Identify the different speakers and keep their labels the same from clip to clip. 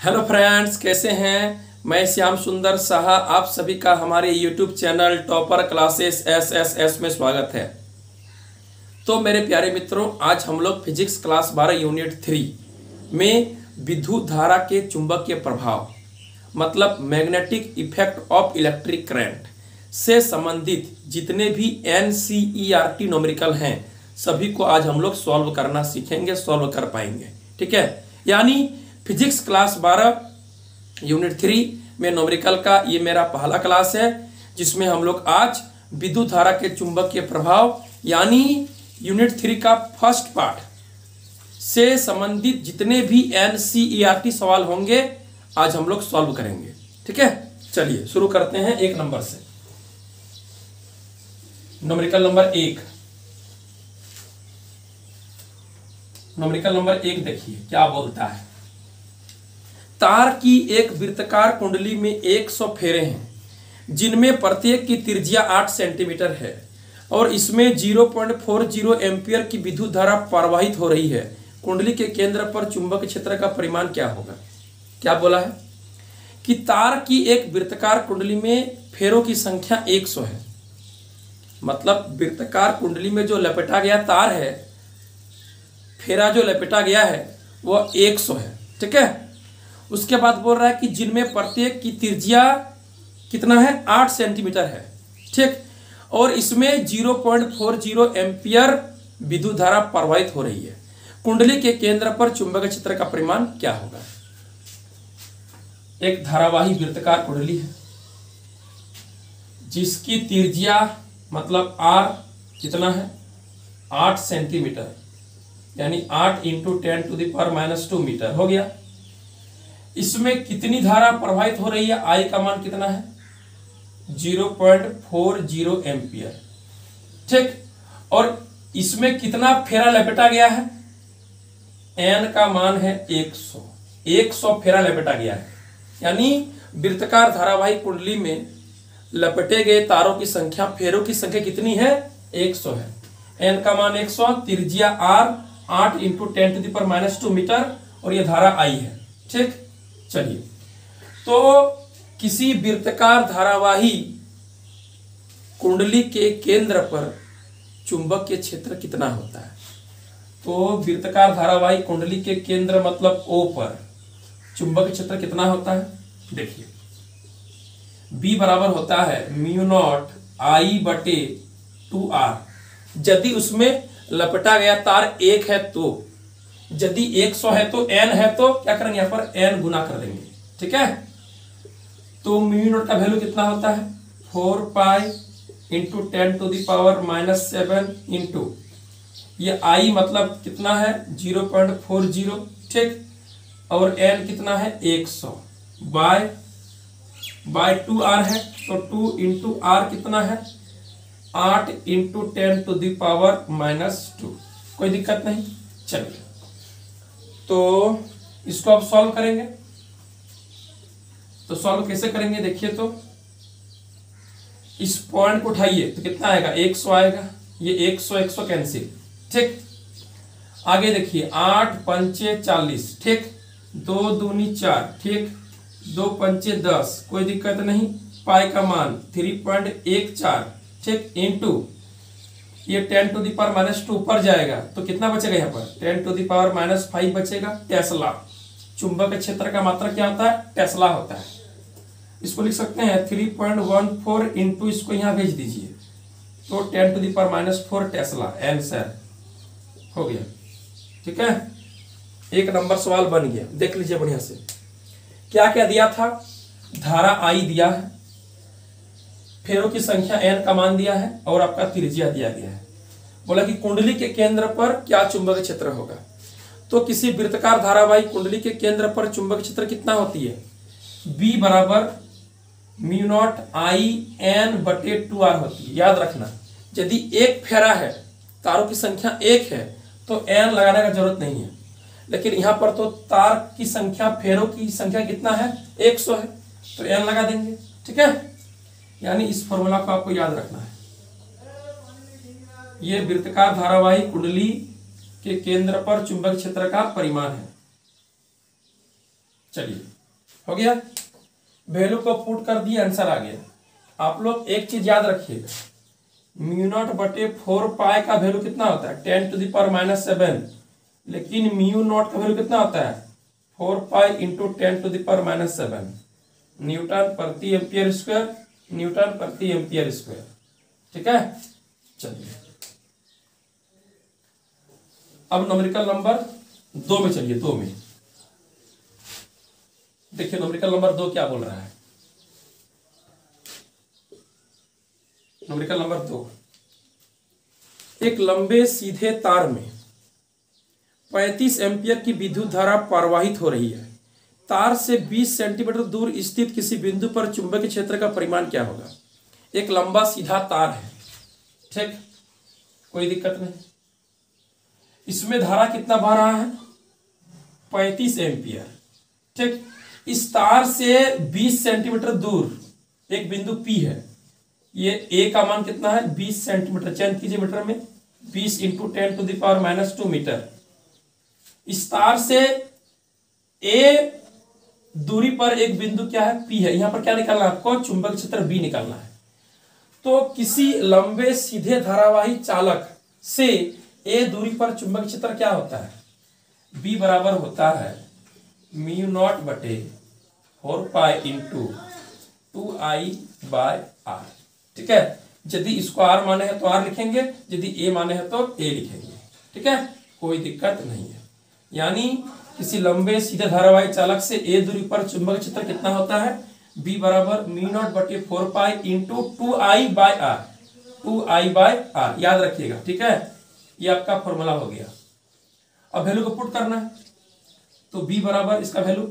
Speaker 1: Hello friends, कैसे हैं। मैं श्याम सुंदर साहा आप सभी का हमारे YouTube channel topper classes SSS में स्वागत है। तो मेरे प्यारे मित्रों, आज हम लोग फिजिक्स क्लास 12 यूनिट 3 में विद्युत धारा के चुंबकीय प्रभाव मतलब magnetic effect of electric current से संबंधित जितने भी NCERT न्यूमेरिकल हैं सभी को आज हम लोग सॉल्व करना सीखेंगे, सॉल्व कर पाएंगे। ठीक है, यानी फिजिक्स क्लास 12 यूनिट 3 में न्यूमेरिकल का ये मेरा पहला क्लास है, जिसमें हम लोग आज विद्युत धारा के चुंबकीय प्रभाव यानी यूनिट 3 का फर्स्ट पार्ट से संबंधित जितने भी NCERT सवाल होंगे आज हम लोग सॉल्व करेंगे। ठीक है, चलिए शुरू करते हैं एक नंबर से। न्यूमेरिकल नंबर 1, न्यूमेरिकल नंबर 1 देखिए क्या बोलता है। तार की एक वृत्ताकार कुंडली में 100 फेरे हैं जिनमें प्रत्येक की त्रिज्या 8 सेंटीमीटर है और इसमें 0.40 एम्पियर की विद्युत धारा प्रवाहित हो रही है। कुंडली के केंद्र पर चुंबक क्षेत्र का परिमाण क्या होगा। क्या बोला है कि तार की एक वृत्ताकार कुंडली में फेरों की संख्या 100 है। मतलब वृत्ताकार कुंडली में जो लपेटा गया तार है, फेरा जो लपेटा गया है वो 100 है। ठीक है, उसके बाद बोल रहा है कि जिनमें प्रत्येक की त्रिज्या कितना है, 8 सेंटीमीटर है। ठीक, और इसमें 0.40 एम्पियर विद्युत धारा प्रवाहित हो रही है। कुंडली के केंद्र पर चुंबकीय क्षेत्र का परिमाण क्या होगा। एक धारावाही वृत्ताकार कुंडली है जिसकी त्रिज्या मतलब r कितना है, 8 सेंटीमीटर, यानी 8 × 10⁻² मीटर हो गया। इसमें कितनी धारा प्रवाहित हो रही है, I का मान कितना है, 0.40 एम्पियर। ठीक, और इसमें कितना फेरा लपेटा गया है, N का मान है 100 फेरा लपेटा गया है। यानी वृत्ताकार धारावाही कुंडली में लपेटे गए तारों की संख्या, फेरों की संख्या कितनी है, 100 है। N का मान 100, त्रिज्या R, 8 × 10⁻² मीटर और यह धारा I है। ठीक, चलिए, तो किसी वृत्ताकार धारावाही कुंडली के केंद्र पर चुंबकीय क्षेत्र कितना होता है। तो वृत्ताकार धारावाही कुंडली के केंद्र मतलब O पर चुंबकीय क्षेत्र कितना होता है, देखिए B बराबर होता है μ0 I/2R। यदि उसमें लपटा गया तार 1 है तो, यदि 100 है तो n है तो क्या करेंगे, यहां पर n गुना कर देंगे। ठीक है, तो μ0 का वैल्यू कितना होता है, 4π × 10⁻⁻7 इंटू ये I मतलब कितना है 0.40। ठीक, और n कितना है 100 बाय 2R है, तो 2 × R कितना है 8 × 10⁻²। कोई दिक्कत नहीं। चलिए, तो इसको आप सॉल्व करेंगे। तो सॉल्व कैसे करेंगे, देखिए तो इस पॉइंट को उठाइए तो कितना आएगा, 100 आएगा। ये 100 कैंसिल। ठीक, आगे देखिए 8 × 5 = 40। ठीक, 2 दूनी 4। ठीक, 2 × 5 = 10। कोई दिक्कत नहीं। पाई का मान 3.14। ठीक, इंटू ये 10⁻² ऊपर जाएगा तो कितना बचेगा, यहाँ पर 10⁻5 बचेगा। टेस्ला, चुंबक क्षेत्र का मात्रा क्या होता है, टेस्ला होता है। इसको लिख सकते हैं 3.14 इंटू इसको यहाँ भेज दीजिए तो 10⁻⁴ टेस्ला आंसर हो गया। ठीक है, एक नंबर सवाल बन गया। देख लीजिए बढ़िया से, क्या क्या दिया था, धारा I दिया है, फेरों की संख्या n का मान दिया है और आपका त्रिज्या दिया गया है। बोला कि कुंडली के केंद्र पर क्या चुंबकीय क्षेत्र होगा। तो किसी वृत्ताकार धारावाही कुंडली के केंद्र पर चुंबकीय क्षेत्र कितना होती है, B बराबर μ0 I/N/2R होती है। याद रखना, यदि एक फेरा है, तारों की संख्या 1 है तो n लगाने का जरूरत नहीं है, लेकिन यहां पर तो तार की संख्या, फेरों की संख्या कितना है, 100 है, तो n लगा देंगे। ठीक है, यानी इस फॉर्मूला को आपको याद रखना है। यह वृत्ताकार धारावाही कुंडली के केंद्र पर चुंबक क्षेत्र का परिमाण है। चलिए हो गया, वैल्यू को पुट कर दिए, आंसर आ गया। आप लोग एक चीज याद रखिएगा, म्यू नॉट बटे 4 पाई का वैल्यू कितना होता है 10⁻⁻7, लेकिन म्यू नॉट का वैल्यू कितना होता है 4 पाई इंटू 10⁻⁻7 न्यूटन प्रति एम्पियर स्क्वायर, न्यूटन प्रति एम्पियर स्क्वायर। ठीक है, चलिए अब न्यूमेरिकल नंबर 2 में चलिए। 2 में देखिए न्यूमेरिकल नंबर 2 क्या बोल रहा है। न्यूमेरिकल नंबर 2, एक लंबे सीधे तार में 35 एम्पियर की विद्युत धारा प्रवाहित हो रही है। तार से 20 सेंटीमीटर दूर स्थित किसी बिंदु पर चुंबकीय क्षेत्र का परिमाण क्या होगा। एक लंबा सीधा तार है, ठीक, कोई दिक्कत नहीं। इसमें धारा कितना बह रहा है 35 एम्पियर, ठीक। इस तार से 20 सेंटीमीटर दूर एक बिंदु P है। ये A का मान कितना है 20 सेंटीमीटर, चेंज कीजिए मीटर में, 20 इंटू 10⁻⁻2 मीटर। इस तार से A दूरी पर एक बिंदु क्या है P है। यहां पर क्या निकालना है आपको, चुंबकीय क्षेत्र B निकालना है। तो किसी लंबे सीधे धारावाही चालक से A दूरी पर चुंबकीय क्षेत्र क्या होता है, B बराबर होता है म्यू नॉट बटे 4 पाई इंटू 2I/R। ठीक है, यदि इसको R माने है तो R लिखेंगे, यदि A माने है तो A लिखेंगे। ठीक है, कोई दिक्कत नहीं है। यानी किसी लंबे सीधे धारावाही चालक से A दूरी पर चुंबकीय क्षेत्र कितना होता है, B बराबर म्यू नॉट बटे 4 पाई इंटू 2I/R, 2I/R याद रखिएगा। ठीक है, ये आपका फॉर्मूला हो गया। अब वैल्यू को पुट करना है, तो B बराबर इसका वैल्यू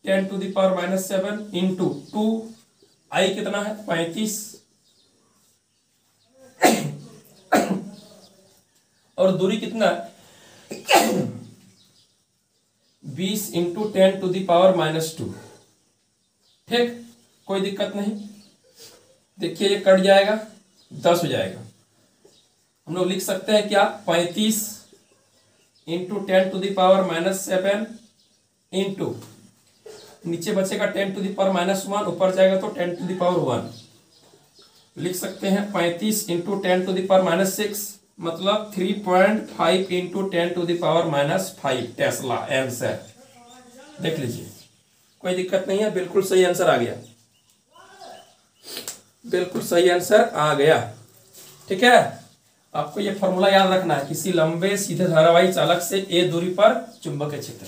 Speaker 1: 10⁻⁻7 इंटू 2I कितना है 35 और दूरी कितना 20 इंटू 10⁻⁻2। ठीक, कोई दिक्कत नहीं। देखिए ये कट जाएगा, 10 हो जाएगा। हम लोग लिख सकते हैं क्या 35 इंटू 10⁻⁻7 इंटू नीचे बचेगा 10⁻⁻1, ऊपर जाएगा तो 10⁻1 लिख सकते हैं। 35 इंटू 10⁻⁻6 मतलब 3.5 इंटू 10⁻⁻5 टेस्ला आंसर। देख लीजिए, कोई दिक्कत नहीं है, बिल्कुल सही आंसर आ गया, बिल्कुल सही आंसर आ गया। ठीक है, आपको ये फॉर्मूला याद रखना है, किसी लंबे सीधे धारावाही चालक से A दूरी पर चुंबकीय क्षेत्र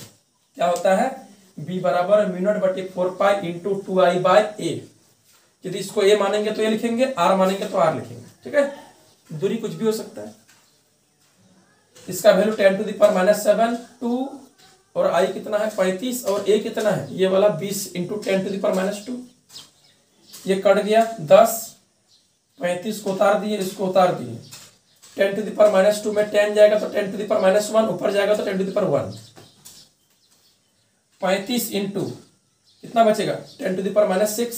Speaker 1: क्या होता है, B बराबर म्यू नॉट बटे 4 पाई इंटू 2I/A। यदि इसको A मानेंगे तो A लिखेंगे, R मानेंगे तो R लिखेंगे। ठीक है, दूरी कुछ भी हो सकता है। इसका वैल्यू 10⁻⁻7 2 और I कितना है 35 और A कितना है ये वाला 20 इंटू 10⁻⁻2। ये कट गया 10, 35 को उतार दिए, इसको उतार दिए, 10⁻⁻2 में 10 जाएगा तो 10⁻⁻1, ऊपर जाएगा तो 10⁻1। 35 इंटू कितना बचेगा 10⁻6,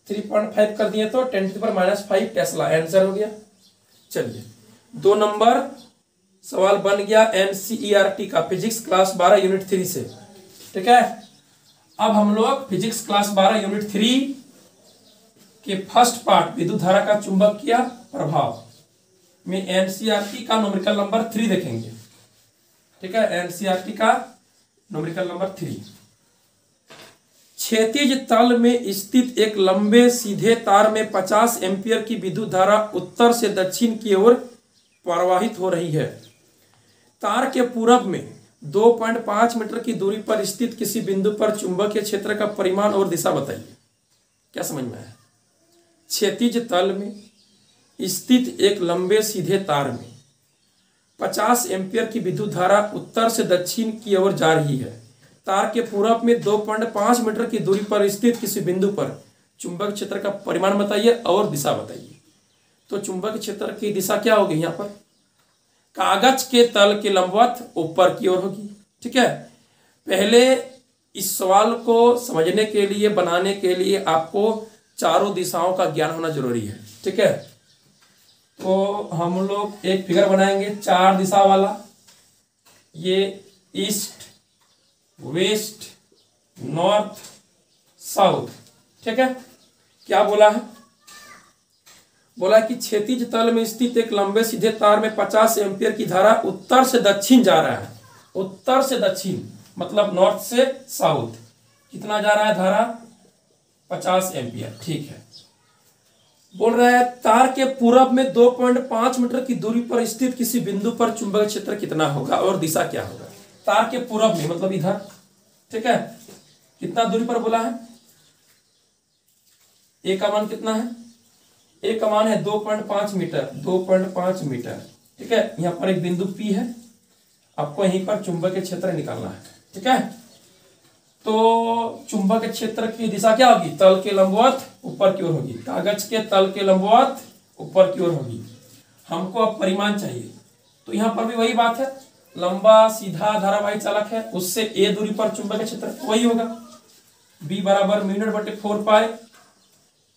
Speaker 1: 3.5 कर दिए तो 10⁻5 टेस्ला आंसर हो गया। चलिए 2 नंबर सवाल बन गया NCERT का, फिजिक्स क्लास 12 यूनिट 3 से। ठीक है, अब हम लोग फिजिक्स क्लास 12 यूनिट 3 के फर्स्ट पार्ट विद्युत धारा का चुंबकीय प्रभाव में NCERT का न्यूमेरिकल नंबर 3 देखेंगे। ठीक है, NCERT का न्यूमेरिकल नंबर 3। क्षैतिज तल में स्थित एक लंबे सीधे तार में 50 एम्पियर की विद्युत धारा उत्तर से दक्षिण की ओर प्रवाहित हो रही है। तार के पूरब में 2.5 मीटर की दूरी पर स्थित किसी बिंदु पर चुंबकीय क्षेत्र का परिमाण और दिशा बताइए। क्या समझ में आया? क्षैतिज तल में स्थित एक लंबे सीधे तार में 50 एम्पियर की विद्युत धारा उत्तर से दक्षिण की ओर जा रही है। तार के पूरब में 2.5 मीटर की दूरी पर स्थित किसी बिंदु पर चुंबक क्षेत्र का परिमाण बताइए और दिशा बताइए। तो चुंबक क्षेत्र की दिशा क्या होगी? यहाँ पर कागज के तल के लंबवत ऊपर की ओर होगी। ठीक है, पहले इस सवाल को समझने के लिए, बनाने के लिए आपको चारों दिशाओं का ज्ञान होना जरूरी है। ठीक है, तो हम लोग एक फिगर बनाएंगे 4 दिशा वाला। ये ईस्ट, वेस्ट, नॉर्थ, साउथ। ठीक है, क्या बोला है? बोला कि क्षैतिज तल में स्थित एक लंबे सीधे तार में 50 एम्पियर की धारा उत्तर से दक्षिण जा रहा है। उत्तर से दक्षिण मतलब नॉर्थ से साउथ कितना जा रहा है धारा? 50 एम्पियर। ठीक है, बोल रहा है तार के पूरब में 2.5 मीटर की दूरी पर स्थित किसी बिंदु पर चुंबकीय क्षेत्र कितना होगा और दिशा क्या होगा? तार के पूरब में मतलब इधर। ठीक है, कितना दूरी पर बोला है? ए का मान कितना है? ए का मान है 2.5 मीटर। 2.5 मीटर। ठीक है, यहां पर एक बिंदु पी है, आपको यहीं पर चुंबकीय क्षेत्र निकालना है। ठीक है, तो चुंबकीय क्षेत्र की दिशा क्या होगी? तल के लंबवत ऊपर की ओर होगी। कागज के तल के लंबवत ऊपर की ओर होगी। हमको अब परिमाण चाहिए, तो यहां पर भी वही बात है, लंबा सीधा धारावाही चालक है, उससे ए दूरी पर चुंबकीय क्षेत्र वही होगा। बी बराबर μ/4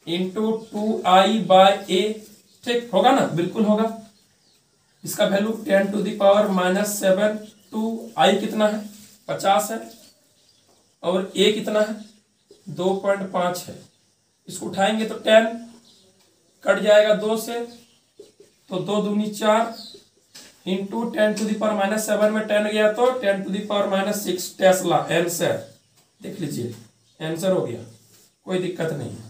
Speaker 1: इंटू 2I/a। ठीक होगा ना? बिल्कुल होगा। इसका वैल्यू 10⁻⁻7 2I कितना है? 50 है और a कितना है? 2.5 है। इसको उठाएंगे तो 10 कट जाएगा 2 से, तो 2 दूनी 4 इंटू 10⁻⁻7 में 10 गया तो 10⁻⁻6 टेस्ला। आंसर देख लीजिए, आंसर हो गया, कोई दिक्कत नहीं है,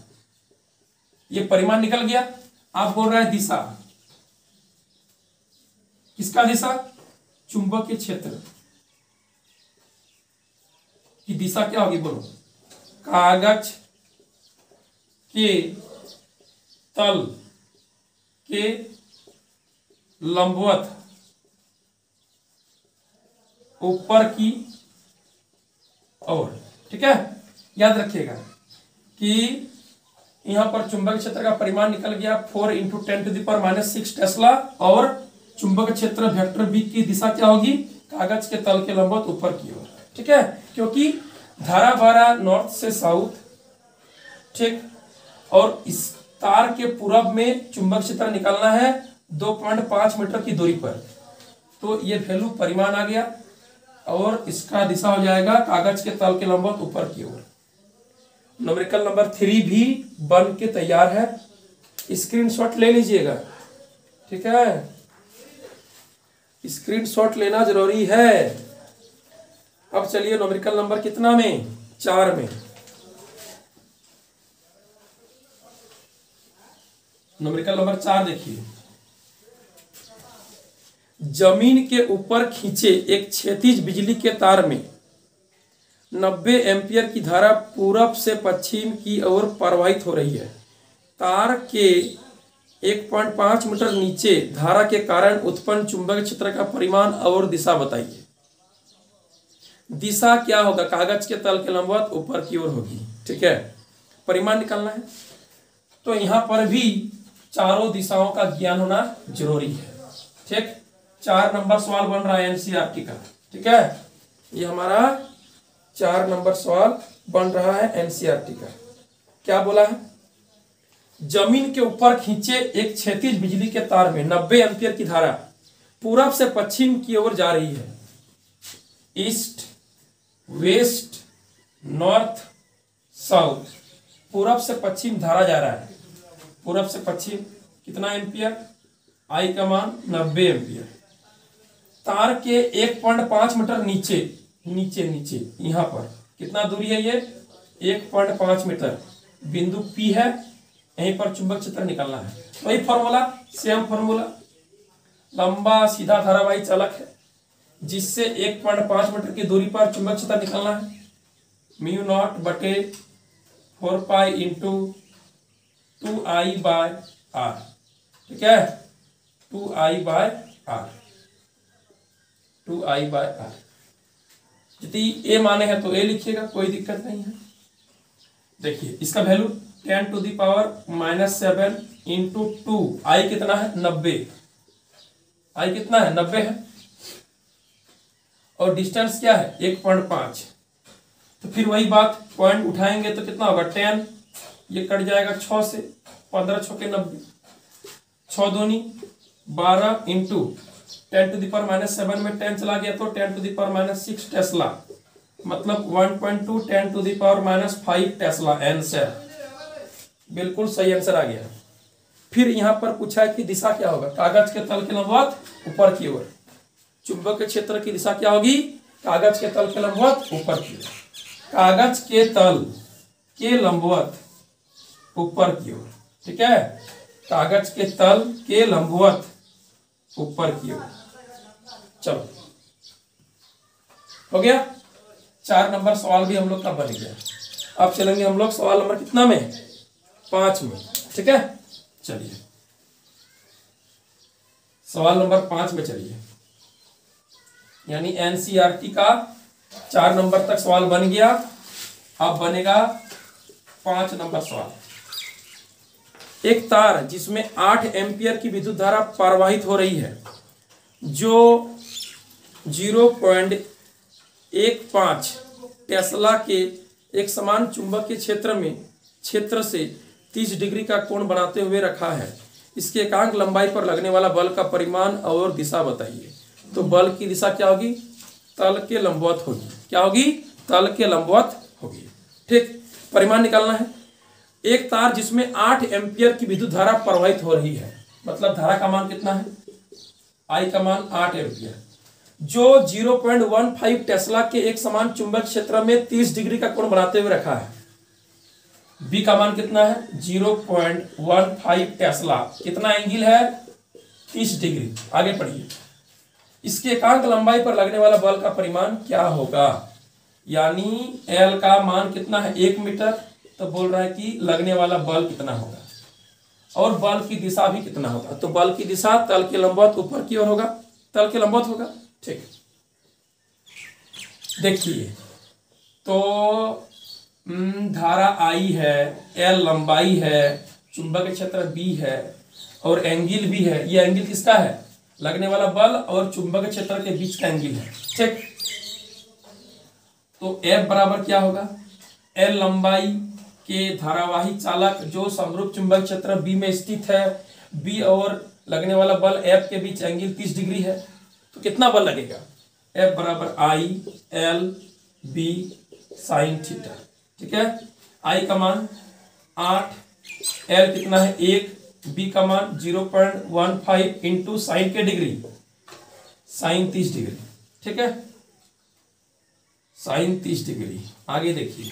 Speaker 1: ये परिमाण निकल गया। आप बोल रहे हैं दिशा, किसका दिशा? चुंबकीय क्षेत्र की दिशा क्या होगी? बोलो। कागज के तल के लंबवत ऊपर की ओर। ठीक है, याद रखिएगा कि यहां पर चुंबकीय क्षेत्र का परिमाण निकल गया 4 इंटू 10⁻⁻6 टेस्ला, और चुंबकीय क्षेत्र वेक्टर बी की दिशा क्या होगी? कागज के तल के लंबवत ऊपर की ओर। ठीक है, क्योंकि धारा बह नॉर्थ से साउथ। ठीक, और इस तार के पूरब में चुंबकीय क्षेत्र निकालना है 2.5 मीटर की दूरी पर, तो ये वैल्यू परिमाण आ गया और इसका दिशा हो जाएगा कागज के तल के लंबवत ऊपर की ओर। न्यूमेरिकल नंबर 3 भी बन के तैयार है, स्क्रीनशॉट ले लीजिएगा। ठीक है, स्क्रीनशॉट लेना जरूरी है। अब चलिए न्यूमेरिकल नंबर कितना में? 4 में। न्यूमेरिकल नंबर 4 देखिए, जमीन के ऊपर खींचे एक क्षैतिज बिजली के तार में 90 एम्पियर की धारा पूरब से पश्चिम की ओर प्रवाहित हो रही है। तार के 1.5 मीटर नीचे धारा के कारण उत्पन्न चुंबकीय क्षेत्र का परिमाण और दिशा बताइए। दिशा क्या होगा? कागज के तल के लंबवत ऊपर की ओर होगी। ठीक है, परिमाण निकालना है, तो यहां पर भी चारों दिशाओं का ज्ञान होना जरूरी है। ठीक, 4 नंबर सवाल बन रहा है एनसीईआरटी का। ठीक है, ये हमारा 4 नंबर सवाल बन रहा है एनसीईआरटी का। क्या बोला है? जमीन के ऊपर खींचे एक क्षैतिज बिजली के तार में 90 एम्पियर की धारा पूरब से पश्चिम की ओर जा रही है। ईस्ट, वेस्ट, नॉर्थ, साउथ, पूरब से पश्चिम धारा जा रहा है। पूरब से पश्चिम कितना एम्पियर? आई का मान 90 एम्पियर। तार के 1.5 मीटर नीचे नीचे नीचे यहां पर कितना दूरी है? ये 1.5 मीटर बिंदु P है, यहीं पर चुंबक क्षेत्र निकालना है। वही फॉर्मूला, सेम फॉर्मूला, लंबा सीधा धारावाही चालक है जिससे 1.5 मीटर की दूरी पर चुंबक क्षेत्र निकालना है। μ0/4 इंटू 2I/r। ठीक है, 2I/r। 2I/r। यदि ए माने हैं तो ए लिखिएगा, कोई दिक्कत नहीं है। देखिए इसका वैल्यू 10⁻⁻7 इंटू 2। आई कितना है? 90। आई कितना है? 90 है। और डिस्टेंस क्या है? 1.5। तो फिर वही बात, पॉइंट उठाएंगे तो कितना होगा? 10। ये कट जाएगा 6 से, 15 6 के 90, 6 दूनी 12 इंटू 10⁻⁻7 में 10 चला गया तो 10⁻⁻6 टेस्ला। मतलब 1.2 10⁻⁻5 टेस्ला आंसर। बिल्कुल सही आंसर आ गया। फिर यहां पर पूछा है कि दिशा क्या होगा, कागज के तल के लंबवत ऊपर की ओर। चुंबक के क्षेत्र की दिशा क्या होगी, कागज के तल के लंबवत ऊपर की ओर। कागज के तल के लंबवत ऊपर की ओर, ठीक है, कागज के तल के लंबवत ऊपर की ओर। चलो हो गया। 4 नंबर सवाल भी हम लोग का बन गया। अब चलेंगे हम लोग सवाल नंबर कितना में, 5 में, ठीक है। चलिए सवाल नंबर 5 में चलिए, यानी एनसीईआरटी का 4 नंबर तक सवाल बन गया। अब बनेगा 5 नंबर सवाल। एक तार जिसमें 8 एम्पियर की विद्युत धारा प्रवाहित हो रही है, जो 0.15 टेस्ला के एक समान चुंबकीय क्षेत्र से 30 डिग्री का कोण बनाते हुए रखा है। इसके एकांक लंबाई पर लगने वाला बल का परिमाण और दिशा बताइए। तो बल की दिशा क्या होगी, तल के लंबवत होगी। क्या होगी, तल के लंबवत होगी। ठीक, परिमाण निकालना है। एक तार जिसमें 8 एम्पियर की विद्युत धारा प्रवाहित हो रही है, मतलब धारा का मान कितना है, आई का मान 8 एम्पियर, जो 0.15 टेस्ला के एक समान चुंबक क्षेत्र में 30 डिग्री का कोण बनाते हुए रखा है। बी का मान कितना है, 0.15 टेस्ला, कितना एंगल है, 30 डिग्री। आगे पढ़िए। इसके एकांक लंबाई पर लगने वाला बल का परिमाण क्या होगा, यानी एल का मान कितना है, 1 मीटर। तो बोल रहा है कि लगने वाला बल कितना होगा और बल की दिशा भी कितना होगा। तो बल की दिशा तल के लंबवत ऊपर की ओर होगा, तल के लंबवत होगा। ठीक, देखिए तो धारा आई है, एल लंबाई है, चुंबकीय क्षेत्र बी है और एंगल भी है। ये एंगल किसका है, लगने वाला बल और चुंबकीय क्षेत्र के बीच का एंगल है। ठीक, तो एफ बराबर क्या होगा, एल लंबाई के धारावाही चालक जो समरूप चुंबक क्षेत्र बी में स्थित है, बी और लगने वाला बल एफ के बीच एंगल 30 डिग्री है। तो कितना बल लगेगा, एफ बराबर I L B sine theta. ठीक है, आई का मान 8, एल कितना है 1, बी का मान 0.15 इंटू साइन के डिग्री, साइन 30 डिग्री। ठीक है, साइन 30 डिग्री। आगे देखिए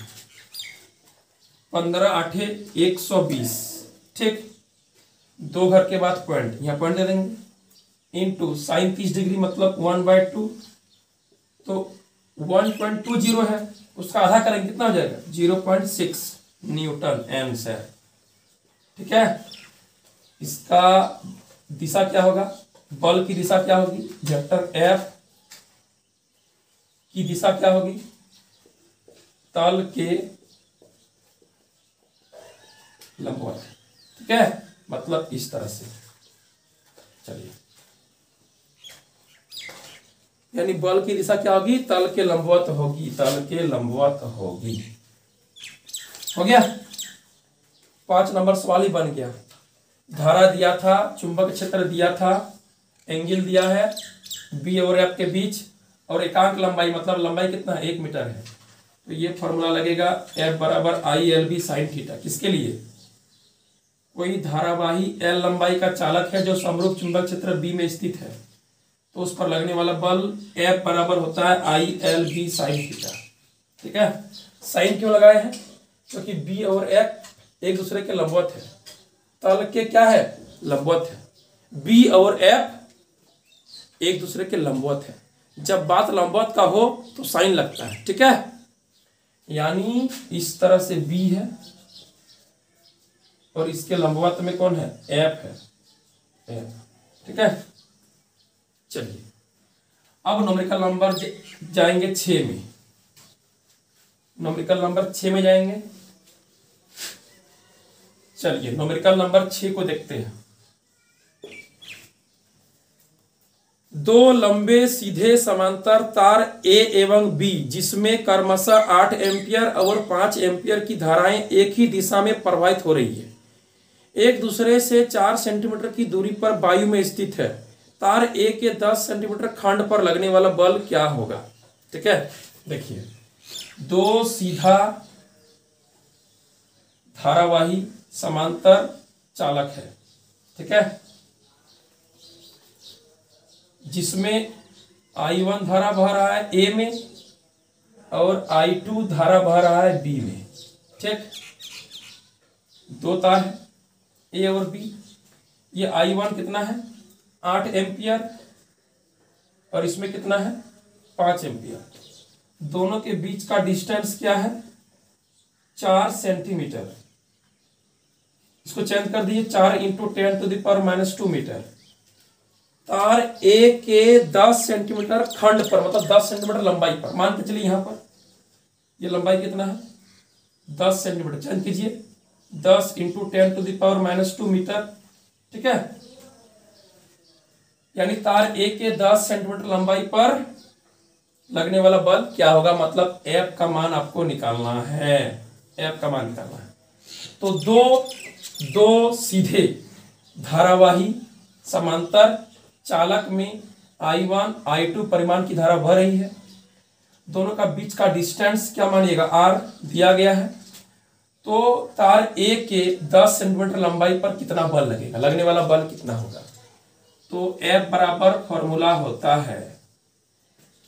Speaker 1: 15 8 120। ठीक, 2 घर के बाद पॉइंट, यहाँ पॉइंट दे देंगे, इंटू साइन 30 डिग्री मतलब 1/2। तो 1.20 है, उसका आधा करेंगे कितना हो जाएगा, 0.6 न्यूटन आंसर। ठीक है, इसका दिशा क्या होगा, बल की दिशा क्या होगी, वेक्टर एफ की दिशा क्या होगी, तल के लंबवत। ठीक है, मतलब इस तरह से। चलिए, यानी बल की दिशा क्या होगी, तल के लंबवत होगी, तल के लंबवत होगी। हो गया, 5 नंबर सवाल ही बन गया। धारा दिया था, चुंबक क्षेत्र दिया था, एंगल दिया है बी और एफ के बीच, और एकांक लंबाई मतलब लंबाई कितना है, 1 मीटर है। तो ये फॉर्मूला लगेगा एफ बराबर I L B sine theta. किसके लिए, कोई धारावाही एल लंबाई का चालक है जो समरूप चुंबक क्षेत्र बी में स्थित है, तो उस पर लगने वाला बल एफ बराबर होता है I L B sine theta. ठीक है, साइन क्यों लगाए हैं, क्योंकि बी और एफ एक दूसरे के लंबवत है, तल के क्या है, लंबवत है। बी और एफ एक दूसरे के लंबवत है। जब बात लंबवत का हो तो साइन लगता है। ठीक है, यानी इस तरह से बी है और इसके लंबवत में कौन है, एफ है, एफ। ठीक है, चलिए अब न्यूमेरिकल नंबर जाएंगे 6 में। न्यूमेरिकल नंबर 6 में जाएंगे। चलिए न्यूमेरिकल नंबर 6 को देखते हैं। 2 लंबे सीधे समांतर तार ए एवं बी, जिसमें क्रमशः 8 एम्पियर और 5 एम्पियर की धाराएं एक ही दिशा में प्रवाहित हो रही है, एक दूसरे से 4 सेंटीमीटर की दूरी पर वायु में स्थित है। तार ए के 10 सेंटीमीटर खंड पर लगने वाला बल क्या होगा। ठीक है, देखिए दो सीधा धारावाही समांतर चालक है, ठीक है, जिसमें I1 धारा बह रहा है ए में और I2 धारा बह रहा है बी में, ठीक। दो तार है ए और बी। ये I1 कितना है 8 एम्पियर और इसमें कितना है 5 एम्पियर। दोनों के बीच का डिस्टेंस क्या है 4 सेंटीमीटर। इसको चेंज कर दिए 4 इंटू 10⁻⁻2 मीटर। तार ए के 10 सेंटीमीटर खंड पर, मतलब 10 सेंटीमीटर लंबाई पर, मान के चलिए यहां पर ये लंबाई कितना है 10 सेंटीमीटर। चेंज कीजिए 10 इंटू 10⁻⁻2 मीटर, ठीक है। यानी तार ए के 10 सेंटीमीटर लंबाई पर लगने वाला बल क्या होगा, मतलब एफ का मान आपको निकालना है, एफ का मान निकालना है। तो दो सीधे धारावाही समांतर चालक में I1 I2 परिमाण की धारा बह रही है। दोनों का बीच का डिस्टेंस क्या मानिएगा R दिया गया है। तो तार ए के 10 सेंटीमीटर लंबाई पर कितना बल लगेगा, लगने वाला बल कितना होगा। तो F बराबर फॉर्मूला होता है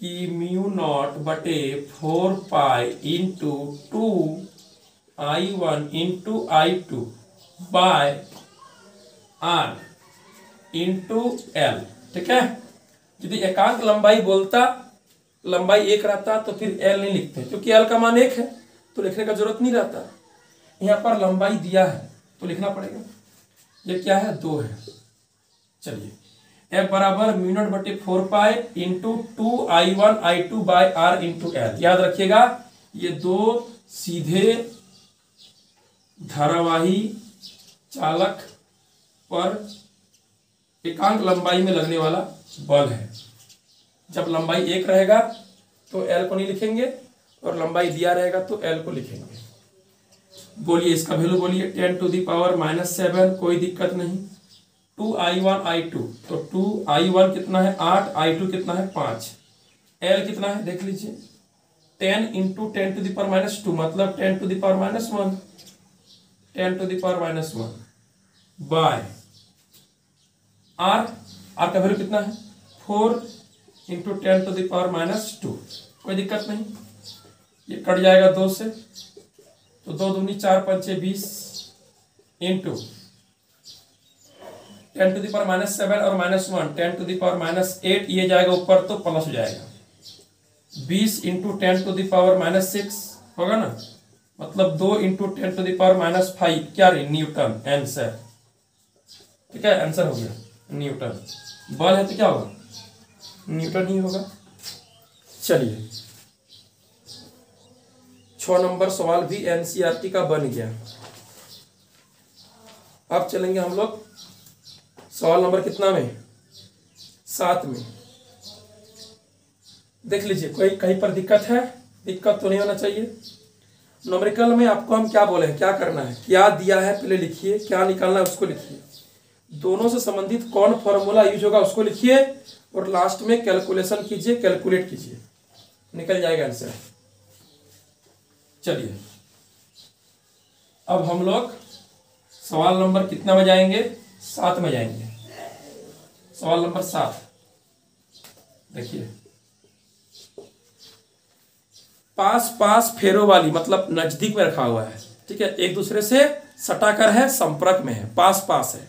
Speaker 1: कि μ0/4π into 2I1 into I2 by R into L, ठीक है। यदि एकांक लंबाई बोलता, लंबाई 1 रहता तो फिर L नहीं लिखते, क्योंकि L का मान 1 है तो लिखने का जरूरत नहीं रहता। यहाँ पर लंबाई दिया है तो लिखना पड़ेगा। ये क्या है 2 है। चलिए F बराबर μ0/4π into 2I1 I2 by R into L। याद रखिएगा ये दो सीधे धारावाही चालक पर एकांक लंबाई में लगने वाला बल है। जब लंबाई 1 रहेगा तो L को नहीं लिखेंगे और लंबाई दिया रहेगा तो L को लिखेंगे। बोलिए इसका वैल्यू बोलिए 10⁻⁻7, कोई दिक्कत नहीं। 2I1 I2, तो 2I1 कितना है 8, I2 कितना है 5, L कितना है देख लीजिए 10 इंटू 10⁻⁻2 मतलब 10⁻⁻1, 10⁻⁻1 बाय R। R का वैल्यू कितना है 4 इंटू 10⁻⁻2, कोई दिक्कत नहीं। ये कट जाएगा 2 से, तो 2 दूनी 4 5 20 इंटू 10⁻⁻7 और -1 10⁻⁻8, ये जाएगा ऊपर तो प्लस हो जाएगा 20 इंटू 10⁻⁻6 होगा ना, मतलब 2 इंटू 10⁻⁻5 क्या रही न्यूटन आंसर, ठीक है। आंसर हो गया न्यूटन। बल है तो क्या होगा न्यूटन ही होगा। चलिए 6 नंबर सवाल भी एनसीईआरटी का बन गया। अब चलेंगे हम लोग सवाल नंबर कितना में 7 में। देख लीजिए कोई कहीं पर दिक्कत है, दिक्कत तो नहीं होना चाहिए। न्यूमेरिकल में आपको हम क्या बोले हैं, क्या करना है, क्या दिया है पहले लिखिए, क्या निकालना है उसको लिखिए, दोनों से संबंधित कौन फॉर्मूला यूज होगा उसको लिखिए और लास्ट में कैलकुलेशन कीजिए, कैलकुलेट कीजिए, निकल जाएगा आंसर। चलिए अब हम लोग सवाल नंबर कितना में जाएंगे 7 में जाएंगे। सवाल नंबर 7 देखिए, पास पास फेरों वाली मतलब नजदीक में रखा हुआ है, ठीक है, एक दूसरे से सटाकर है, संपर्क में है, पास पास है।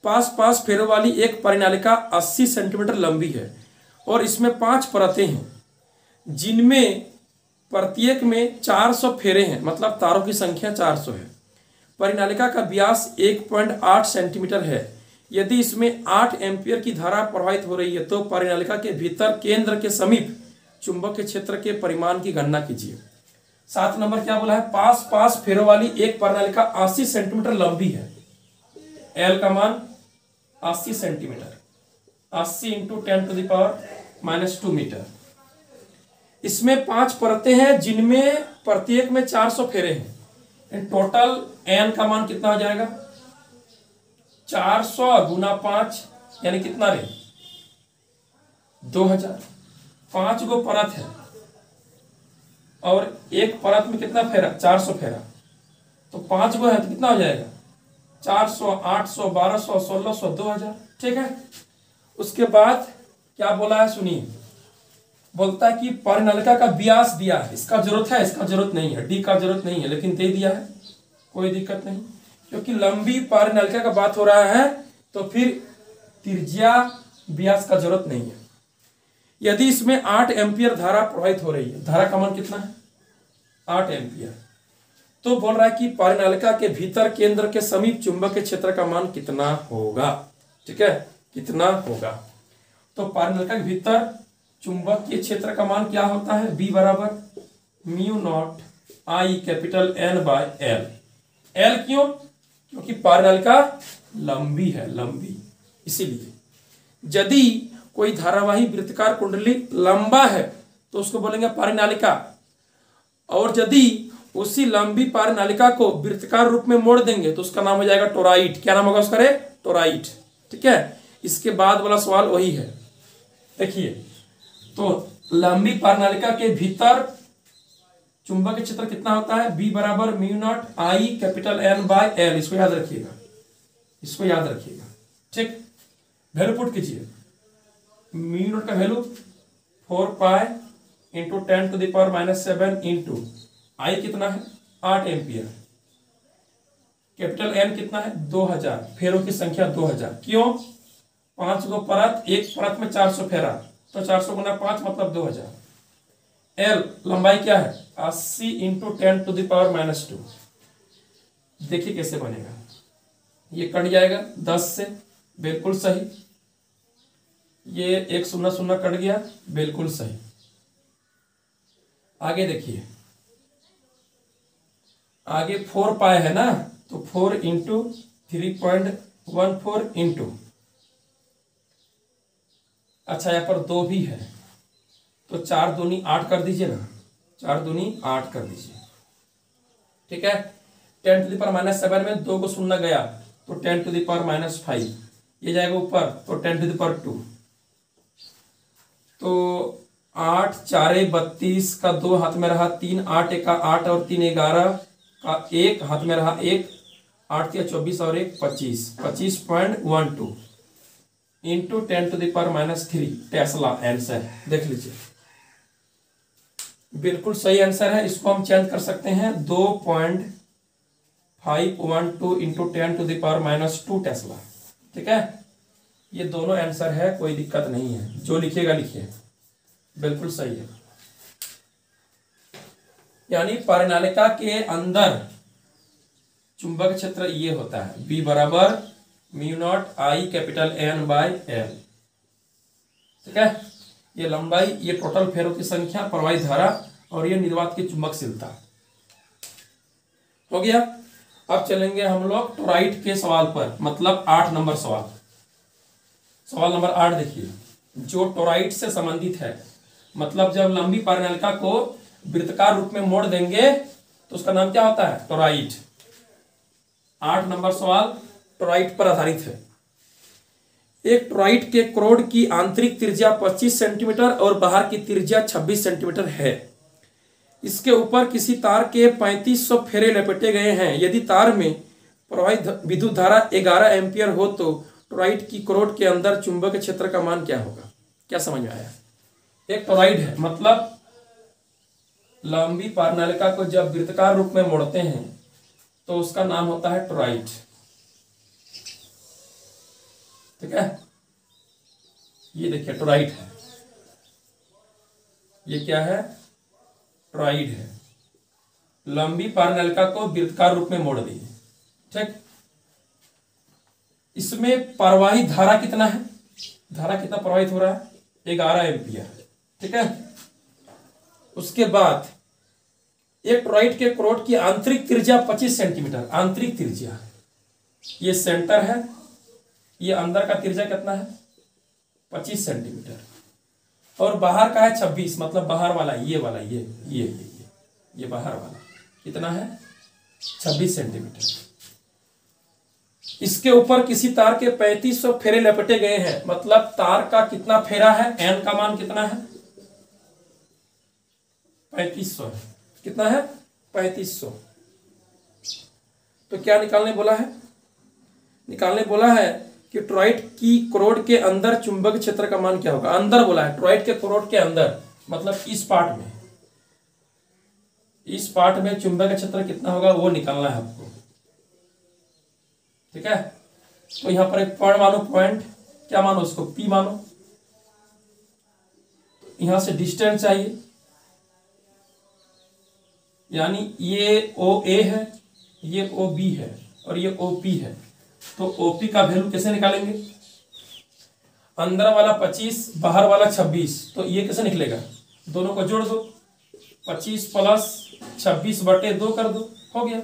Speaker 1: पास पास फेरों वाली एक परिनालिका 80 सेंटीमीटर लंबी है और इसमें 5 परतें हैं जिनमें प्रत्येक में 400 फेरे हैं, मतलब तारों की संख्या 400 है। परिनालिका का व्यास 1.8 सेंटीमीटर है। यदि इसमें 8 एम्पियर की धारा प्रवाहित हो रही है तो परिनालिका के भीतर केंद्र के समीप चुंबकीय क्षेत्र के परिमाण की गणना कीजिए। 7 नंबर क्या बोला है, पास पास फेरों वाली एक परिनालिका 80 सेंटीमीटर लंबी है। एल का मान 80 सेंटीमीटर, 80 इंटू 10⁻⁻2 मीटर। इसमें 5 परतें हैं जिनमें प्रत्येक में 400 फेरे हैं। इन टोटल एन का मान कितना हो जाएगा 400 गुना 5 यानी कितना रे 2000। 5 गो परत है और एक परत में कितना फेरा, 400 फेरा, तो 5 गो है तो कितना हो जाएगा, 400, 800, 1200, 1600, 2000। ठीक है। उसके बाद क्या बोला है सुनिए, बोलता है कि परिनलिका का व्यास दिया है, इसका जरूरत है, इसका जरूरत नहीं है, डी का जरूरत नहीं है, लेकिन दे दिया है, कोई दिक्कत नहीं, क्योंकि लंबी परिनलिका का बात हो रहा है तो फिर त्रिज्या व्यास का जरूरत नहीं है। यदि इसमें 8 एम्पियर धारा प्रवाहित हो रही है, धारा का मान कितना है, 8 एम्पियर, तो बोल रहा है कि परिनलिका के भीतर केंद्र के समीप चुंबकीय क्षेत्र का मान कितना होगा। ठीक है, कितना होगा, तो परिनलिका के भीतर चुंबकीय क्षेत्र का मान क्या होता है, B बराबर mu naught I capital N by L। L क्यों, क्योंकि परिनलिका लंबी है, लंबी, इसीलिए यदि कोई धारावाही वृत्तकार कुंडली लंबा है तो उसको बोलेंगे परिनालिका, और यदि उसी लंबी परिनालिका को वृत्तकार रूप में मोड़ देंगे तो उसका नाम हो जाएगा टोराइड। क्या नाम होगा उसका, रे टोराइड। ठीक है, इसके बाद वाला सवाल वही है। देखिए, तो लंबी परिनालिका के भीतर चुंबकीय क्षेत्र कितना होता है, B बराबर mu naught I capital N by L। इसको याद रखिएगा, इसको याद रखिएगा। ठीक, वैल्यू पुट कीजिए, म्यू नॉट का value 4 pi into 10 to the power -7 into I कितना है, 8 एम्पियर, कैपिटल N कितना है, 2000, फेरों की संख्या 2000। क्यों, 5 गो परत, एक परत में 400 फेरा, तो 400 गुना 5 मतलब 2000। L लंबाई क्या है, 80 इंटू 10 टू द पावर -2। देखिए कैसे बनेगा, ये कट जाएगा 10 से, बिल्कुल सही, ये 1 0 0 कट गया, बिल्कुल सही। आगे देखिए, आगे 4 पाए है ना, तो 4 इंटू 3.14 इंटू, अच्छा यहाँ पर 2 भी है तो 4 दूनी 8 कर दीजिए ना, 4 दूनी 8 कर दीजिए। ठीक है, 10 टू द पावर -7 में 2 को शून्य गया तो 10 टू द पावर -5, ये जाएगा ऊपर तो 10 टू द पावर 2, तो 8 4 32 का 2 हाथ में रहा 3, 8 1 8 और 3 11 का 1 हाथ में रहा 1, 8 3 24 और 1 25, 25.12 into 10 to the power -3 tesla answer. देख लीजिए, बिल्कुल सही आंसर है। इसको हम चेंज कर सकते हैं, 2.512 into 10 to the power -2 tesla. ठीक है, ये दोनों आंसर है, कोई दिक्कत नहीं है, जो लिखिएगा लिखिए, बिल्कुल सही है। यानी परिनालिका के अंदर चुंबक क्षेत्र ये होता है, B बराबर mu naught I capital N by L। ठीक है, ये लंबाई, ये टोटल फेरों की संख्या, प्रवाहित धारा, और ये निर्वात की चुंबकशीलता हो गया। अब चलेंगे हम लोग टोराइड के सवाल पर, मतलब 8 नंबर सवाल। सवाल नंबर 8 देखिए, जो टोराइड से संबंधित है, मतलब जब लंबी परिनालिका को वृत्ताकार रूप में मोड़ देंगे तो उसका नाम क्या होता है, टोराइड। 8 नंबर सवाल टोराइड पर आधारित है। एक टोराइड के क्रोड की आंतरिक त्रिज्या 25 सेंटीमीटर और बाहर की त्रिज्या 26 सेंटीमीटर है। इसके ऊपर किसी तार के 3500 फेरे लपेटे गए हैं। यदि तार में प्रवाहित विद्युत धारा 11 एम्पियर हो तो टोराइड की क्रोड के अंदर चुंबकीय क्षेत्र का मान क्या होगा। क्या समझ में आया। एक टोराइड है, मतलब लंबी परिनालिका को जब वृत्ताकार रूप में मोड़ते हैं तो उसका नाम होता है टोराइड। ठीक है, ये देखिए टोराइड है, ये क्या है, टोराइड है। लंबी परिनालिका को वृत्ताकार रूप में मोड़ दिए। ठीक, इसमें प्रवाहित धारा कितना है, धारा कितना प्रवाहित हो रहा है, 11 एम्पियर। ठीक है, उसके बाद एक टोराइड के क्रोड की आंतरिक त्रिज्या 25 सेंटीमीटर, आंतरिक त्रिज्या, ये सेंटर है, ये अंदर का त्रिज्या कितना है 25 सेंटीमीटर, और बाहर का है 26, मतलब बाहर वाला ये वाला ये बाहर वाला कितना है 26 सेंटीमीटर। इसके ऊपर किसी तार के 3500 फेरे लपेटे गए हैं, मतलब तार का कितना फेरा है, एन का मान कितना है 3500 है। कितना है? 3500। तो क्या निकालने बोला है? निकालने बोला है कि टॉरॉइड की कोरोड के अंदर चुंबक क्षेत्र का मान क्या होगा। अंदर बोला है, टॉरॉइड के कोरोड के अंदर, मतलब इस पार्ट में, इस पार्ट में चुंबक क्षेत्र कितना होगा वो निकालना है आपको। ठीक है, तो यहां पर एक पॉइंट मानो, पॉइंट क्या मानो उसको, पी मानो। यहां से डिस्टेंस चाहिए, यानी ये ओ ए है, ये ओ बी है और ये ओ पी है। तो ओपी का वैल्यू कैसे निकालेंगे? अंदर वाला 25, बाहर वाला 26, तो ये कैसे निकलेगा? दोनों को जोड़ दो, 25 प्लस 26/2 कर दो, हो गया।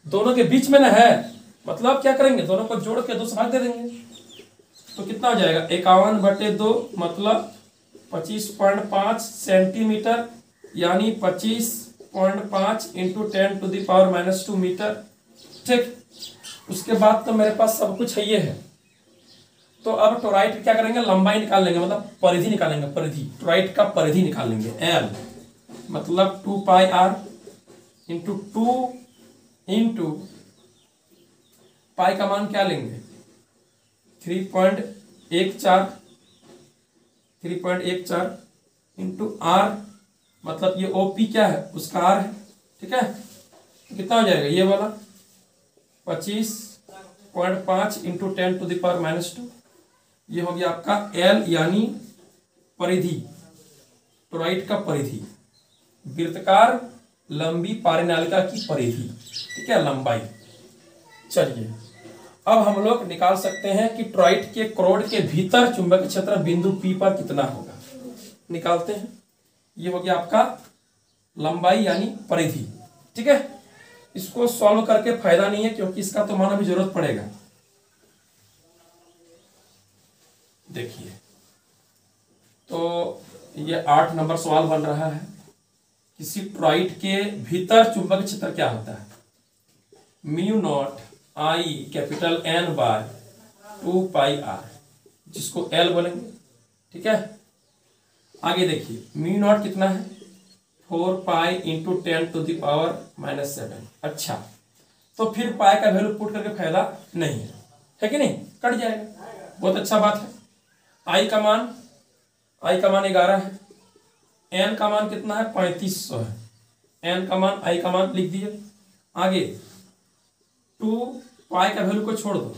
Speaker 1: दोनों के बीच में ना है, मतलब क्या करेंगे, दोनों को जोड़ के 2 से भाग दे देंगे। तो कितना हो जाएगा? 51/2 मतलब 25.5 सेंटीमीटर, यानी 25.5 इंटू 10⁻⁻² मीटर। ठीक, उसके बाद तो मेरे पास सब कुछ है, ये है। तो अब टॉरॉइड क्या करेंगे, लंबाई निकाल लेंगे, मतलब परिधि निकालेंगे, परिधि, टॉरॉइड का परिधि निकालेंगे। एल मतलब 2πr इंटू 2 इंटू पाई का मान क्या लेंगे, 3.14 इंटू आर, मतलब ये ओपी क्या है, उसका आर है। ठीक है, तो कितना हो जाएगा, ये वाला 25.5 इंटू 10⁻²। ये हो गया आपका एल, यानी परिधि, टॉरॉइड का परिधि, वृत्तकार लंबी पारिनालिका की परिधि। ठीक है, लंबाई। चलिए अब हम लोग निकाल सकते हैं कि टॉरॉइड के कोरोड के भीतर चुंबक क्षेत्र बिंदु पी पर कितना होगा। निकालते हैं। ये हो गया आपका लंबाई यानी परिधि। ठीक है, इसको सॉल्व करके फायदा नहीं है, क्योंकि इसका तो मान अभी जरूरत पड़ेगा। देखिए, तो ये 8 नंबर सवाल बन रहा है। किसी टॉरॉइड के भीतर चुंबक क्षेत्र क्या होता है? μ0 I कैपिटल N/2πr, जिसको L बोलेंगे। ठीक है, आगे देखिए, μ0 कितना है, 4π इंटू 10⁻⁻⁷। अच्छा, तो फिर पाई का वैल्यू पुट करके फायदा नहीं है कि नहीं, कट जाएगा। बहुत अच्छा बात है। आई का मान 11 है, एन का मान कितना है, 3500 है। एन का मान, आई का मान लिख दिए। आगे 2 पाई का वैल्यू को छोड़ दो,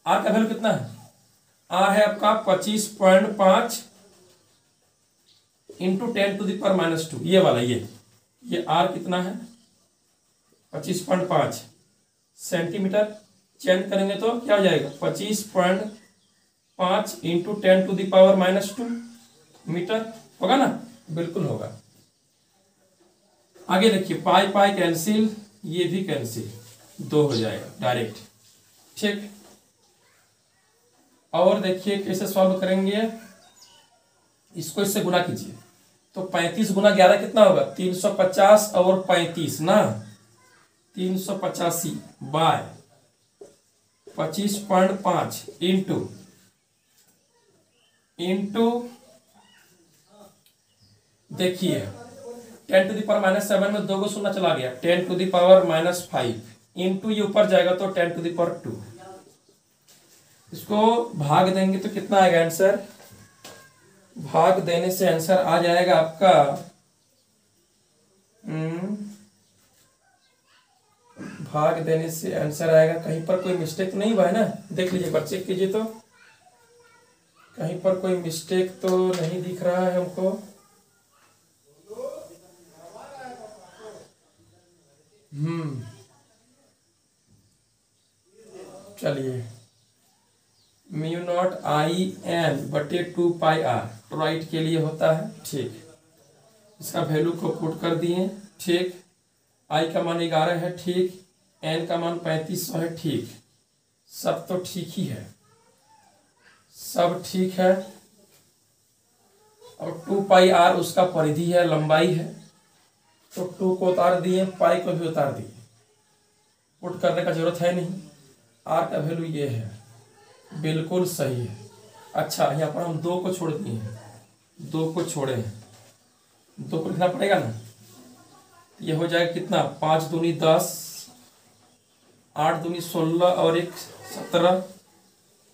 Speaker 1: आर का वैल्यू कितना है, आर है आपका 25.5 इंटू 10⁻²। ये वाला, ये आर कितना है, 25.5 सेंटीमीटर। चेंज करेंगे तो क्या हो जाएगा, 25.5 इंटू 10⁻² मीटर। होगा ना, बिल्कुल होगा। आगे देखिए, पाई पाई कैंसिल, ये भी कैंसिल, 2 हो जाएगा डायरेक्ट। ठीक, और देखिए कैसे सॉल्व करेंगे, इसको इससे गुना कीजिए। तो 35 गुना 11 कितना होगा, 350 और 35 ना, 385 बाय 25.5 इंटू देखिए 10⁻⁷ में 2 को शून्य चला गया, 10⁻⁻5 इंटू ये ऊपर जाएगा तो 10⁻²। इसको भाग देंगे तो कितना आएगा आंसर, भाग देने से आंसर आ जाएगा आपका भाग देने से आंसर आएगा, कहीं पर कोई मिस्टेक नहीं हुआ है ना, देख लीजिए, एक बार चेक कीजिए तो कहीं पर कोई मिस्टेक तो नहीं दिख रहा है हमको। चलिए, μ0 IN/2πr टॉरॉइड के लिए होता है। ठीक, इसका वैल्यू को पुट कर दिए। ठीक, आई का मान 11 है। ठीक, एन का मान 3500 है। ठीक, सब तो ठीक ही है, सब ठीक है। और 2πr उसका परिधि है, लंबाई है, तो 2 को उतार दिए, पाई को भी उतार दिए, पुट करने का जरूरत है नहीं। आर का वैल्यू ये है, बिल्कुल सही है। अच्छा, यहाँ पर हम 2 को छोड़ दिए हैं, 2 को छोड़े हैं, दो को लिखना पड़ेगा ना। ये हो जाएगा कितना, 5 दूनी 10, 8 दूनी 16 और 1 17,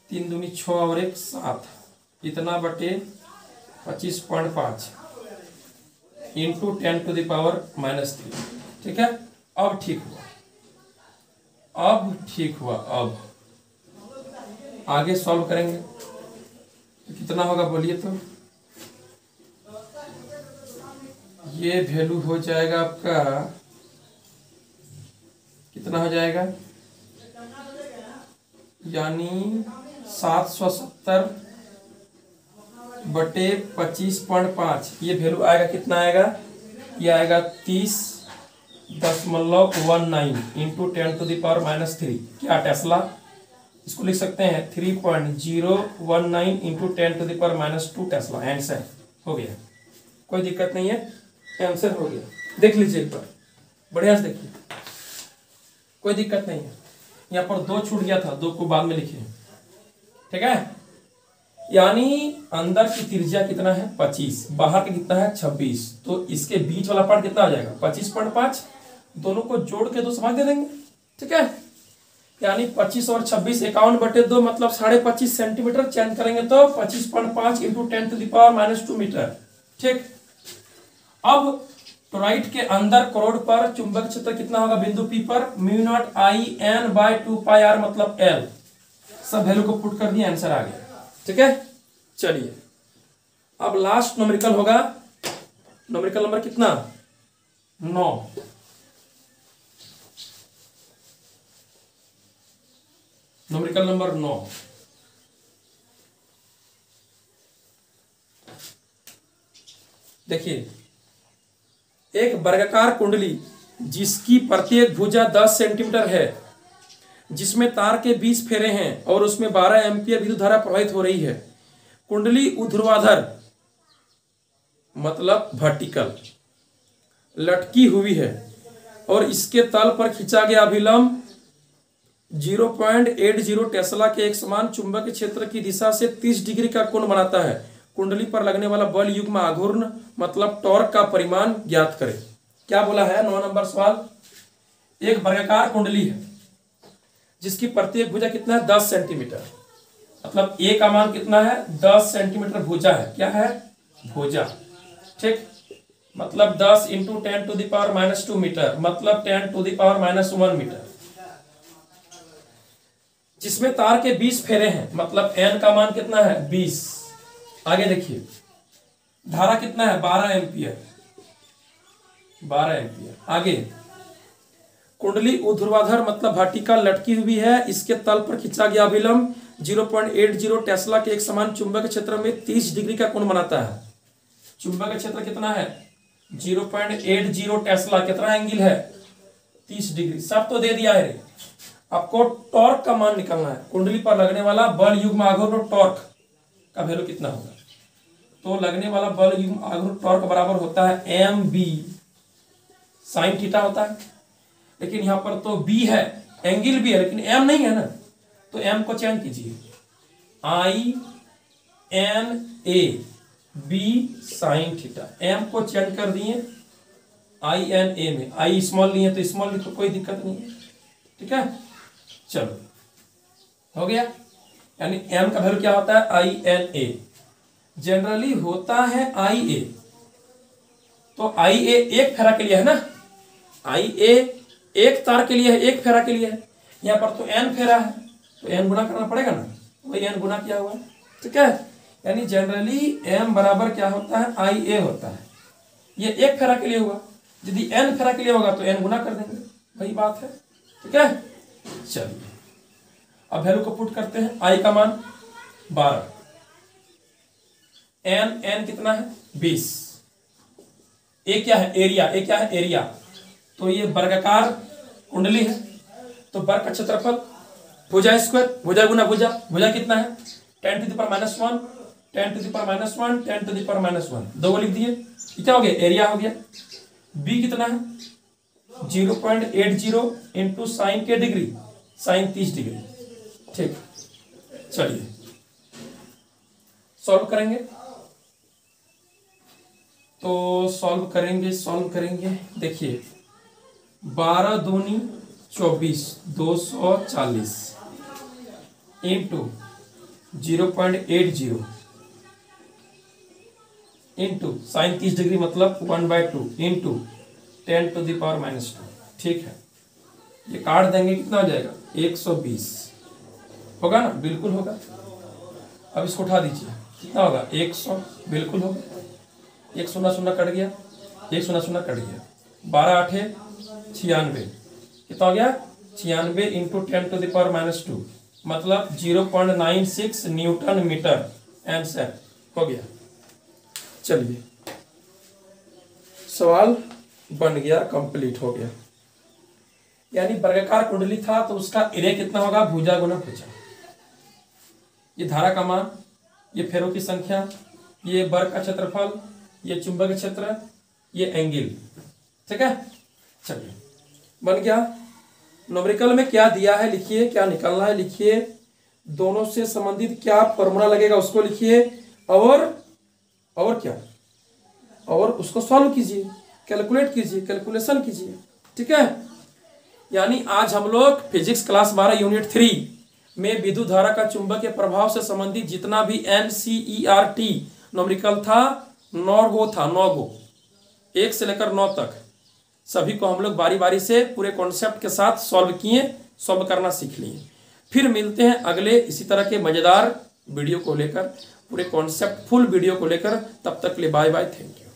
Speaker 1: 3 दूनी 6 और 1 7, इतना बटे 25.5 इंटू 10⁻³ ठीक है। अब ठीक हुआ, अब ठीक हुआ। अब आगे सॉल्व करेंगे तो कितना होगा बोलिए तो। ये वैल्यू हो जाएगा आपका, कितना हो जाएगा, यानी 770 बटे 25.5। ये वैल्यू आएगा कितना आएगा, ये आएगा 30.19 इंटू 10⁻³ क्या टेस्ला। इसको लिख सकते हैं 3.019 इंटू 10⁻² टेस्ला। आंसर हो गया, कोई दिक्कत नहीं है, आंसर हो गया। देख लीजिए एक बार बढ़िया से देखिए, कोई दिक्कत नहीं है। यहाँ पर 2 छूट गया था, 2 को बाद में लिखिए ठीक है। यानी अंदर की त्रिज्या कितना है 25, बाहर का कितना है 26, तो इसके बीच वाला पार्ट कितना आ जाएगा 25.5। दोनों को जोड़ के 2 समाज दे देंगे ठीक है। यानी 25 और 26 51/2 मतलब 25.5 सेंटीमीटर। चेंज करेंगे तो 25.5 इंटू 10⁻² मीटर ठीक। अब टोरॉइड के अंदर करोड़ पर चुंबक क्षेत्र कितना होगा बिंदु P पर, μ0I/N/2πr मतलब L। सब वैल्यू को पुट कर दिए, आंसर आ गया ठीक है। चलिए अब लास्ट न्यूमेरिकल होगा, न्यूमेरिकल नंबर कितना 9। Numerical number 9। देखिए, एक वर्गाकार कुंडली जिसकी प्रत्येक भुजा 10 सेंटीमीटर है, जिसमें तार के 20 फेरे हैं और उसमें 12 एम्पीयर विद्युत धारा प्रवाहित हो रही है। कुंडली ऊर्ध्वाधर मतलब वर्टिकल लटकी हुई है और इसके तल पर खींचा गया अभिलंब 0.80 टेस्ला के एक समान चुंबकीय क्षेत्र की दिशा से 30 डिग्री का कोण बनाता है। कुंडली पर लगने वाला बल युग्म आघूर्ण मतलब टॉर्क का परिमाण ज्ञात करें। क्या बोला है 9 नंबर सवाल। एक वर्गाकार कुंडली है जिसकी प्रत्येक भुजा कितना है 10 सेंटीमीटर, मतलब ए का मान कितना है 10 सेंटीमीटर भुजा है। क्या है भुजा ठीक, मतलब 10 इंटू 10⁻² मीटर मतलब 10⁻⁻1 मीटर, जिसमें तार के 20 फेरे हैं मतलब एन का मान कितना है 20। आगे देखिए, धारा कितना है 12 एम्पियर, 12 एम्पियर। आगे कुंडली ऊर्ध्वाधर मतलब वर्टिकल लटकी हुई है, इसके तल पर खींचा गया अभिलंब 0.80 टेस्ला के एक समान चुंबक क्षेत्र में 30 डिग्री का कोण बनाता है। चुंबक क्षेत्र कितना है 0.80 टेस्ला, कितना एंगल है 30 डिग्री। सब तो दे दिया है रे, आपको टॉर्क का मान निकालना है। कुंडली पर लगने वाला बल युग्म आघूर्ण टॉर्क का वैल्यू कितना होगा, तो लगने वाला बल युग्म आघूर्ण टॉर्क बराबर होता है mb sin थीटा होता है। लेकिन यहां पर तो b है, एंगल भी है लेकिन m नहीं है ना, तो m को चेंज कीजिए INA b sin theta. m को चेंज कर दिए INA में, I स्मॉल लिए तो स्मॉल लिखो, कोई दिक्कत नहीं है ठीक है। चलो हो गया, यानी m का वैल्यू क्या होता है INA। जनरली होता है IA, तो IA एक फेरा के लिए है ना, IA एक तार के लिए है, एक फेरा के लिए है। यहाँ पर तो n फेरा है तो n गुना करना पड़ेगा ना, वही n गुना किया हुआ है ठीक है। यानी जनरली m बराबर क्या होता है IA होता है। ये एक फेरा के लिए हुआ, यदि n फेरा के लिए होगा तो n गुना कर देंगे, वही बात है ठीक है। चलिए अब वैल्यू को पुट करते हैं। I का मान 12, n कितना है 20, ए क्या है एरिया, ए क्या है एरिया, तो ये वर्गाकार कुंडली है तो वर्ग का क्षेत्रफल भुजा स्क्वायर, भुजा गुना भुजा, भुजा कितना है 10⁻⁻1 10⁻⁻1 10⁻⁻1, दो लिख दिए, क्या हो गया एरिया हो गया। बी कितना है 0.80 इंटू साइन के डिग्री, साइन 30 डिग्री ठीक। चलिए सॉल्व करेंगे। तो सॉल्व करेंगे। देखिए 12 दूनी 24 240 इंटू 0.80 इंटू साइन 30 डिग्री मतलब 1/2 इंटू 10⁻²। ठीक है, ये काट देंगे, कितना हो जाएगा 120 होगा ना, बिल्कुल होगा। अब इसको उठा दीजिए, कितना होगा 100, बिल्कुल होगा। 1 0 0 कट गया, 1 0 0 कट गया, 12 8 96, कितना हो गया 96 इंटू 10⁻² मतलब 0.96 न्यूटन मीटर आंसर हो गया। चलिए सवाल बन गया, कंप्लीट हो गया। यानी वर्गाकार कुंडली था तो उसका एरिया कितना होगा, भुजा गुना भुजा। ये धारा का मान, ये फेरों की संख्या, ये वर्ग का क्षेत्रफल, ये चुंबक क्षेत्र, ये एंगल। ठीक है, चलिए बन गया। न्यूमेरिकल में क्या दिया है लिखिए, क्या निकालना है लिखिए, दोनों से संबंधित क्या फॉर्मूला लगेगा उसको लिखिए, और क्या, और उसको सॉल्व कीजिए, कैलकुलेट कीजिए, कैलकुलेशन कीजिए। ठीक है, यानी आज हम लोग फिजिक्स क्लास 12 यूनिट 3 में विद्युत धारा का चुंबकीय प्रभाव से संबंधित जितना भी NCERT न्यूमेरिकल था, 9 गो, 1 से लेकर 9 तक, सभी को हम लोग बारी बारी से पूरे कॉन्सेप्ट के साथ सॉल्व किए, सॉल्व करना सीख लिए। फिर मिलते हैं अगले इसी तरह के मजेदार वीडियो को लेकर, पूरे कॉन्सेप्ट फुल वीडियो को लेकर। तब तक के लिए बाय बाय, थैंक यू।